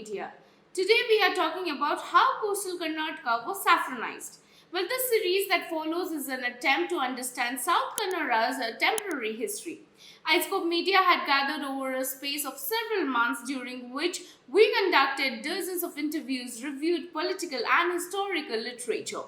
Media. Today we are talking about how coastal Karnataka was saffronized. Well, this series that follows is an attempt to understand South Kannada's temporary history. iScope Media had gathered over a space of several months during which we conducted dozens of interviews, reviewed political and historical literature.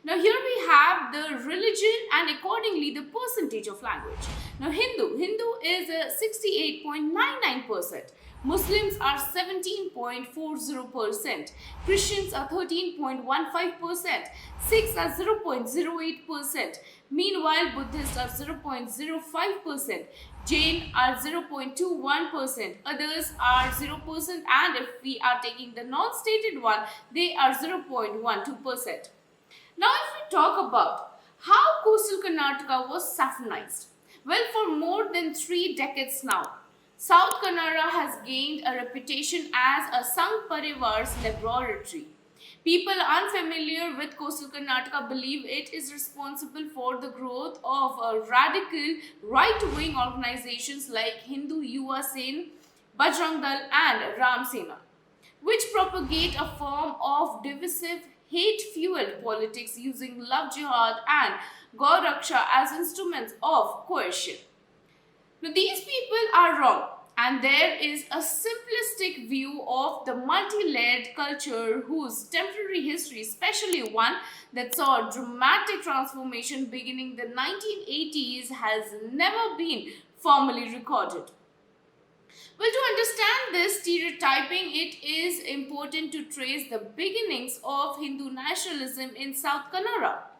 Now here we have the religion and accordingly the percentage of language. Now Hindu is 68.99%. Muslims are 17.40%, Christians are 13.15%, Sikhs are 0.08%, meanwhile Buddhists are 0.05%, Jain are 0.21%, others are 0%, and if we are taking the non-stated one, they are 0.12%. Now if we talk about how coastal Karnataka was saffronized, well, for more than 3 decades now, South Kanara has gained a reputation as a Sangh Parivar's laboratory. People unfamiliar with coastal Karnataka believe it is responsible for the growth of radical right-wing organizations like Hindu Yuva Sene, Bajrang and Ram Sena, which propagate a form of divisive, hate-fueled politics using love jihad and gauraksha as instruments of coercion. Now, these people are wrong, and there is a simplistic view of the multi-layered culture whose temporary history, especially one that saw a dramatic transformation beginning the 1980s, has never been formally recorded. Well, to understand this stereotyping, it is important to trace the beginnings of Hindu nationalism in South Kanara.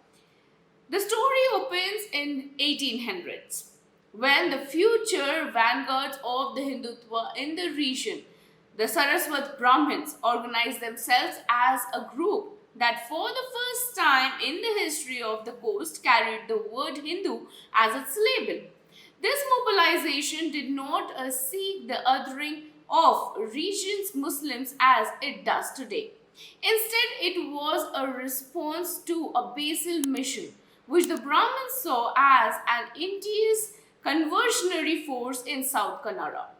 The story opens in 1800s when the future vanguards of the Hindutva in the region, the Saraswat Brahmins, organized themselves as a group that for the first time in the history of the coast carried the word Hindu as its label. This mobilization did not seek the othering of region's Muslims as it does today. Instead, it was a response to a basal mission, which the Brahmins saw as an India's conversionary force in South Kanara.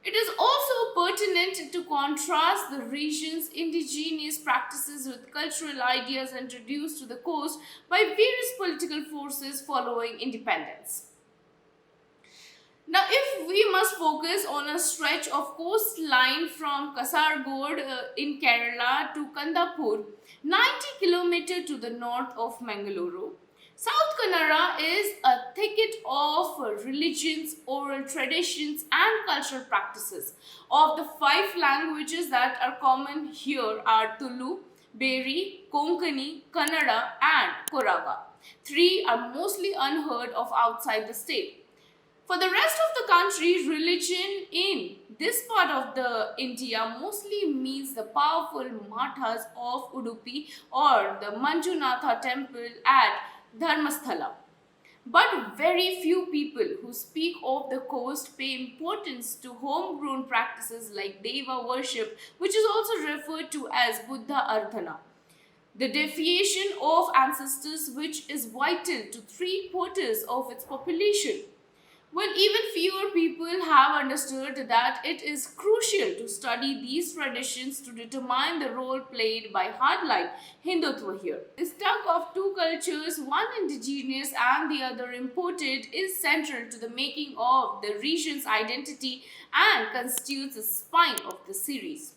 It is also pertinent to contrast the region's indigenous practices with cultural ideas introduced to the coast by various political forces following independence. Now, if we must focus on a stretch of coastline from Kasaragod in Kerala to Kandapur, 90 km to the north of Mangaluru, South Kanara is a thicket of religions, oral traditions and cultural practices. Of the 5 languages that are common here are Tulu, Beri, Konkani, Kannada and Koraga. 3 are mostly unheard of outside the state. For the rest of the country, religion in this part of the India mostly means the powerful mathas of Udupi or the Manjunatha temple at Dharmasthala. But very few people who speak of the coast pay importance to homegrown practices like Deva worship, which is also referred to as Buddha Ardhana, the deification of ancestors, which is vital to 3/4 of its population. Well, even fewer people have understood that it is crucial to study these traditions to determine the role played by hardline Hindutva here. This tug of 2 cultures, one indigenous and the other imported, is central to the making of the region's identity and constitutes the spine of the series.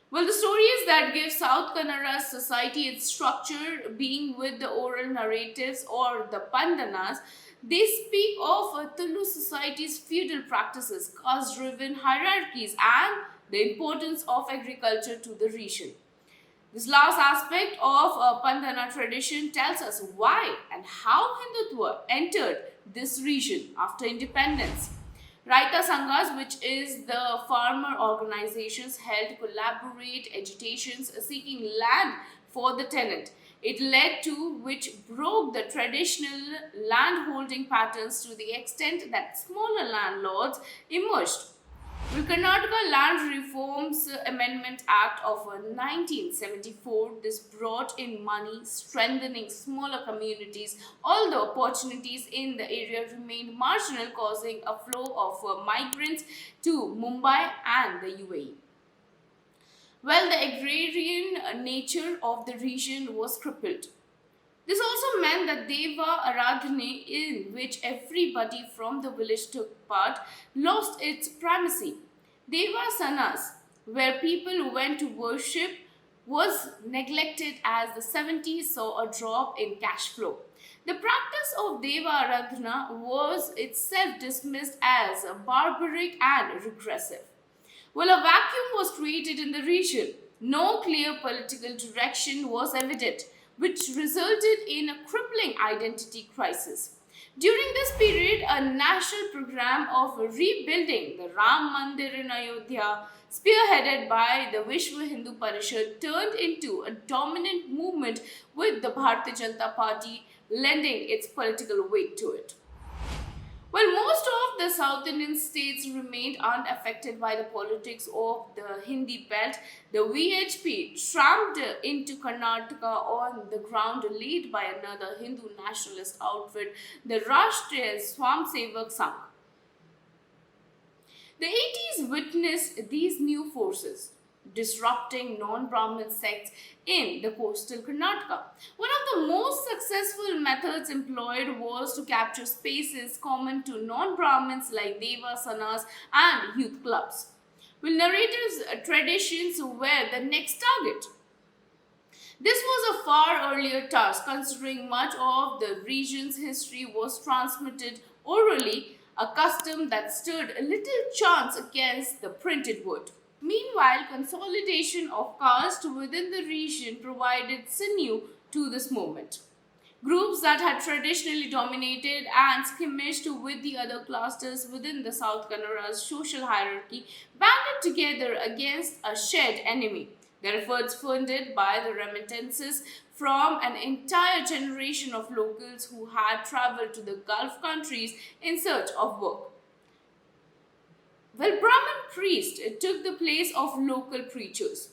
Well, the stories that give South Kannada's society its structure, being with the oral narratives or the pandanas, they speak of Tulu society's feudal practices, caste-driven hierarchies, and the importance of agriculture to the region. This last aspect of Pandana tradition tells us why and how Hindutva entered this region after independence. Raita Sanghas, which is the farmer organizations, held collaborate agitations seeking land for the tenant. It led to which broke the traditional landholding patterns to the extent that smaller landlords emerged. The Karnataka Land Reforms Amendment Act of 1974, this brought in money, strengthening smaller communities, although opportunities in the area remained marginal, causing a flow of migrants to Mumbai and the UAE. Well, the agrarian nature of the region was crippled. This also meant that Deva Aradhane, in which everybody from the village took part, lost its primacy. Deva Sanas, where people went to worship, was neglected as the 70s saw a drop in cash flow. The practice of Deva Aradhana was itself dismissed as barbaric and regressive. Well, a vacuum was created in the region. No clear political direction was evident, which resulted in a crippling identity crisis. During this period, a national program of rebuilding the Ram Mandir in Ayodhya, spearheaded by the Vishwa Hindu Parishad, turned into a dominant movement with the Bharatiya Janata Party lending its political weight to it. While most of the South Indian states remained unaffected by the politics of the Hindi belt, the VHP tramped into Karnataka on the ground led by another Hindu nationalist outfit, the Rashtriya Swamsevak Sangh. The 80s witnessed these new forces disrupting non-Brahmin sects in the coastal Karnataka. One of the most successful methods employed was to capture spaces common to non-Brahmins like Devasanas and youth clubs. Well, narratives, traditions were the next target. This was a far earlier task, considering much of the region's history was transmitted orally, a custom that stood a little chance against the printed word. Meanwhile, consolidation of caste within the region provided sinew to this movement. Groups that had traditionally dominated and skirmished with the other clusters within the South Kanara's social hierarchy banded together against a shared enemy. Their efforts funded by the remittances from an entire generation of locals who had traveled to the Gulf countries in search of work. Well, Brahmin priests took the place of local preachers.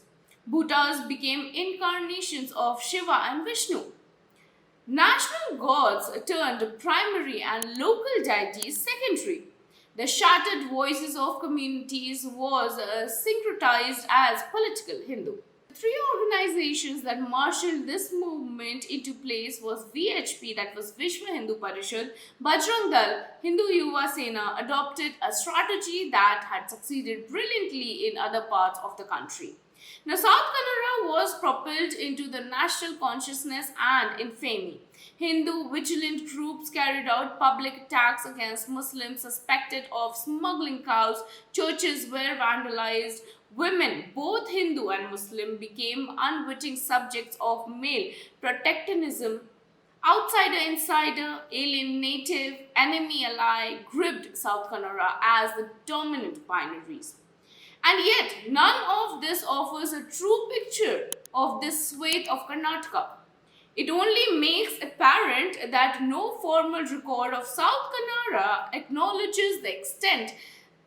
Buddhas became incarnations of Shiva and Vishnu. National gods turned primary and local deities secondary. The shattered voices of communities was syncretized as political Hindu. The three organizations that marshaled this movement into place was VHP, that was Vishwa Hindu Parishad. Bajrang Dal, Hindu Yuva Sene adopted a strategy that had succeeded brilliantly in other parts of the country. Now, South Kanara was propelled into the national consciousness and infamy. Hindu vigilant groups carried out public attacks against Muslims suspected of smuggling cows, churches were vandalized, women, both Hindu and Muslim, became unwitting subjects of male protectionism. Outsider, insider, alien, native, enemy, ally gripped South Kanara as the dominant binaries. And yet, none of this offers a true picture of this swathe of Karnataka. It only makes apparent that no formal record of South Kanara acknowledges the extent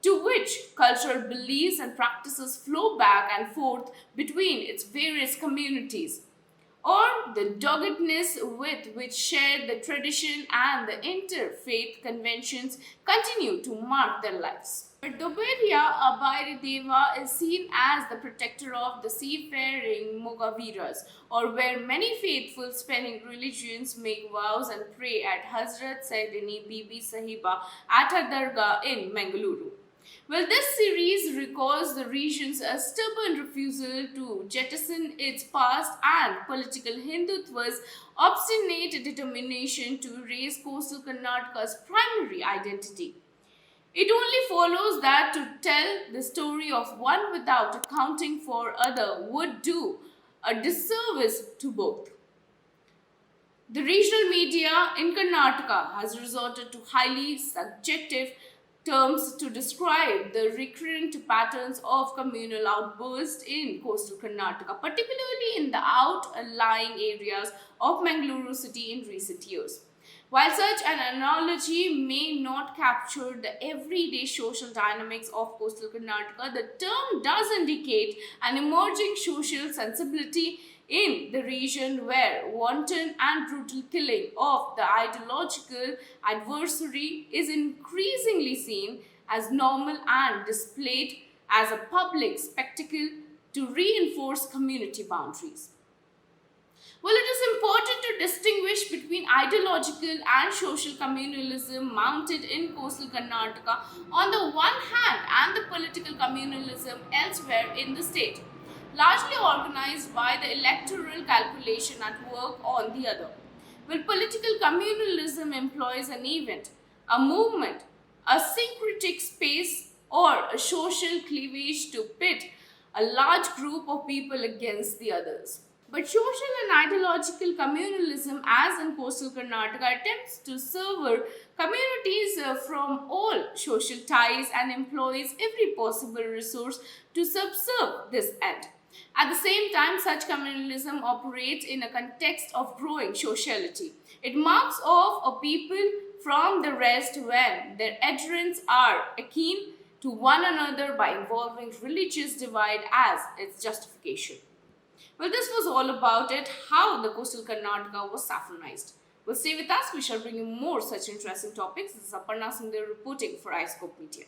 to which cultural beliefs and practices flow back and forth between its various communities, or the doggedness with which shared the tradition and the interfaith conventions continue to mark their lives. But Doberia Abhairideva is seen as the protector of the seafaring Mogaviras, or where many faithful spanning religions make vows and pray at Hazrat Saidini Bibi Sahiba at her dargah in Mangaluru. Well, this series recalls the region's stubborn refusal to jettison its past and political Hindutva's obstinate determination to erase coastal Karnataka's primary identity. It only follows that to tell the story of one without accounting for other would do a disservice to both. The regional media in Karnataka has resorted to highly subjective terms to describe the recurrent patterns of communal outbursts in coastal Karnataka, particularly in the outlying areas of Mangaluru city in recent years. While such an analogy may not capture the everyday social dynamics of coastal Karnataka, the term does indicate an emerging social sensibility in the region where wanton and brutal killing of the ideological adversary is increasingly seen as normal and displayed as a public spectacle to reinforce community boundaries. Well, it is important to distinguish between ideological and social communalism mounted in coastal Karnataka on the one hand and the political communalism elsewhere in the state, largely organized by the electoral calculation at work on the other. Well, political communalism employs an event, a movement, a syncretic space, or a social cleavage to pit a large group of people against the others. But social and ideological communalism, as in coastal Karnataka, attempts to sever communities from all social ties and employs every possible resource to subserve this end. At the same time, such communalism operates in a context of growing sociality. It marks off a people from the rest when their adherents are akin to one another by involving religious divide as its justification. Well, this was all about it, how the coastal Karnataka was saffronized. Well, stay with us, we shall bring you more such interesting topics. This is Aparna Singh reporting for iScope Media.